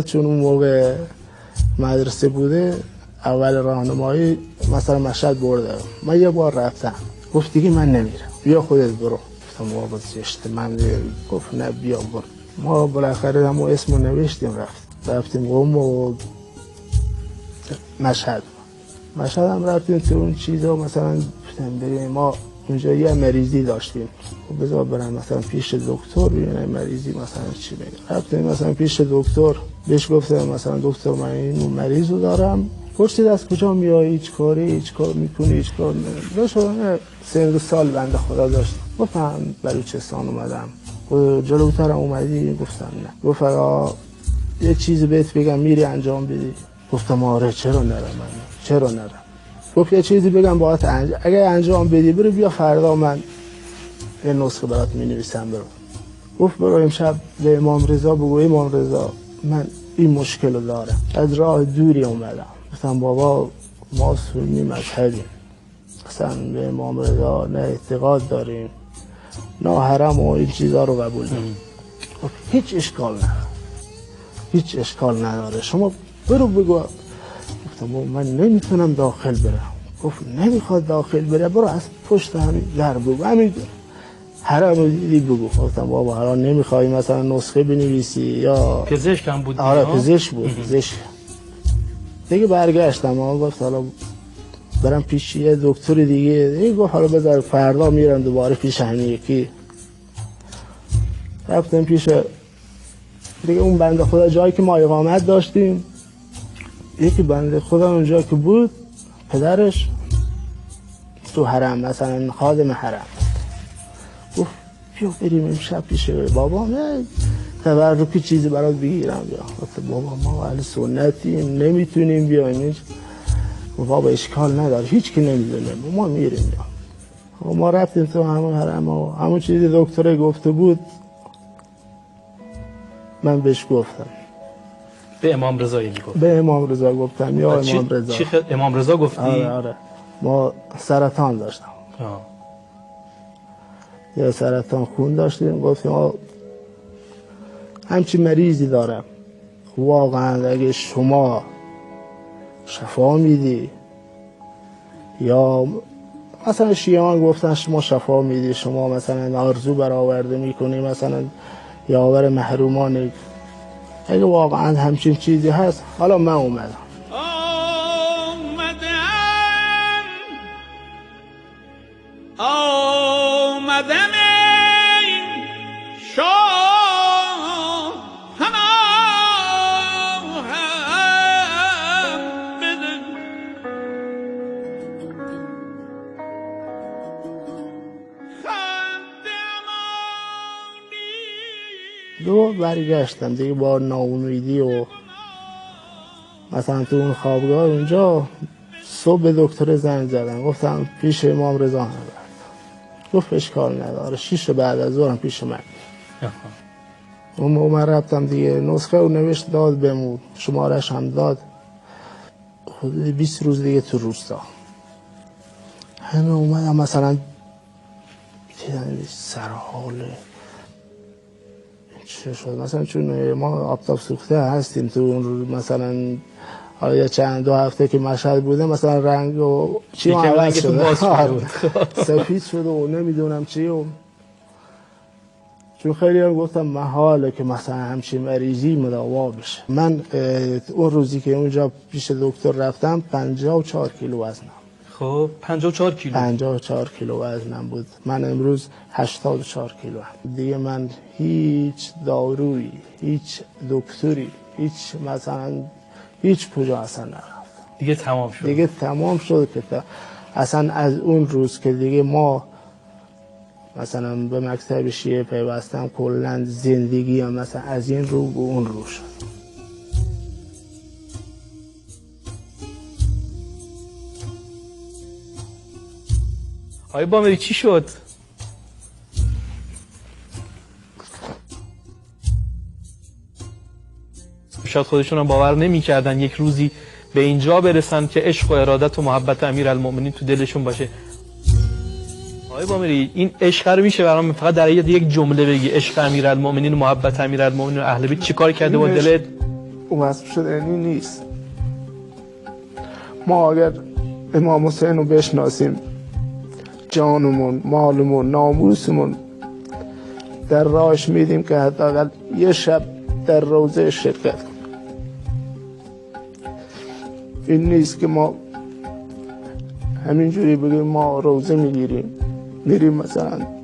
چون اون موقع مدرسه بوده اول راهنمایی مثلا مشهد برده، من یه بار رفتم گفت دیگه من نمیرم بیا خودت برو. گفتم بابا زشته من دیگه. گفت نه بیا برو. ما بالاخره همون اسمو نوشتیم رفتیم قم و مشهد هم رفتیم تو اون چیزا مثلا بریم ما اونجا یه مریضی داشتیم بذار برم مثلا پیش دکتر ببینم مریضی مثلا چی میگه. رفتیم مثلا پیش دکتر بهش گفتم مثلا دکتر من این مریض رو دارم پرسید از کجا میای هیچ کار میکنی هیچ کار نمیکنی. سن سال بنده خدا داشت گفتم بلوچستان اومدم جلوترم اومدی گفتم نه. گفت آقا یه چیزی بهت بگم میری انجام بدی. گفتم آره چرا نرم. گفت یه چیزی بگم باهات اگه انجام بدی برو بیا فردا من یه نسخه برات می‌نویسم برو. گفت برو امشب به امام رضا بگو امام رضا من این مشکل رو دارم از راه دوری اومدم. گفتم بابا ما سنی مذهبیم اصلا به امام رضا نه اعتقاد داریم نه حرم و این چیزا رو قبول داریم. هیچ اشکال نداره شما برو بگو. گفتم من نمیتونم داخل برم. گفت نمیخواد داخل بره برو از پشت همین در بگو همین حرم رو دیدی بگو. گفتم بابا حالا نمیخوای مثلا نسخه بنویسی یا پزشک هم بود؟ آره پزشک بود پزشک. دیگه برگشتم گفت حالا برم پیش یه دکتر دیگه گفت حالا بذار فردا میرم دوباره پیش همین یکی. رفتم پیش دیگه اون بنده خدا جایی که ما اقامت داشتیم یکی بنده خدا اونجا که بود پدرش تو حرم مثلا خادم حرم گفت بیا بریم امشب پیش بابا من تبرکی چیزی برات بگیرم. گفت بابا ما اهل سنتیم نمیتونیم بیایم. بابا اشکال نداره هیچ کی نمیدونه ما میریم. ما رفتیم تو همون حرم و همون چیزی دکتر گفته بود من بهش گفتم به امام رضا گفت به امام رضا گفتم یا امام رضا امام رضا گفتی؟ آره ما سرطان داشتم یا سرطان خون داشتیم گفتیم همچین مریضی دارم واقعا اگه شما شفا میدی یا مثلا شیعان گفتن شما شفا میدی شما مثلا آرزو برآورده میکنی مثلا یاور محرومان اگه واقعا همچین چیزی هست حالا من اومدم دو برگشتم دیگه با ناامیدی و مثلا تو اون خوابگاه اونجا صبح به دکتر زنگ زدم گفتم پیش امام رضا هم برد. گفت اشکال نداره 6 بعد از ظهر پیش من. اون موقع من رفتم دیگه نسخه رو نوشت داد بهمون شمارش هم داد. حدود 20 روز دیگه تو روستا همه اومدم مثلا سرحاله چه شد مثلا چون ما آفتاب سوخته هستیم تو اون مثلا حالا چند 2 هفته که مشهد بوده مثلا رنگ و چی عوض شده سفید شده و نمیدونم چی و چون خیلی هم گفتم محاله که مثلا همچین مریضی مداوا بشه. من اون روزی که اونجا پیش دکتر رفتم 54 کیلو وزنم. خب 54 کیلو وزنم بود. من امروز 84 کیلو هم. دیگه من هیچ دارویی هیچ دکتری هیچ مثلا هیچ کجا اصلا نرفتم. دیگه تمام شد که اصلا از اون روز که دیگه ما مثلا به مکتب شیعه پیوستم کلا زندگی هم مثلا از این رو به اون رو شد. آقای بامری چی شد؟ شاید خودشون هم باور نمی‌کردن یک روزی به اینجا برسن که عشق و ارادت و محبت امیرالمومنین تو دلشون باشه. آقای بامری این عشق رو میشه برام فقط در یک جمله بگی عشق امیرالمومنین و محبت امیرالمومنین و اهل بیت چیکار کرده با دلت؟ وصف شدنی نیست. ما اگر امام حسین رو بشناسیم، جانمون، مالمون، ناموسمون در راهش میدیم که حداقل یه شب در روزه شرکت کنیم. این نیست که ما همینجوری بگیم ما روزه میگیریم، میریم مثلا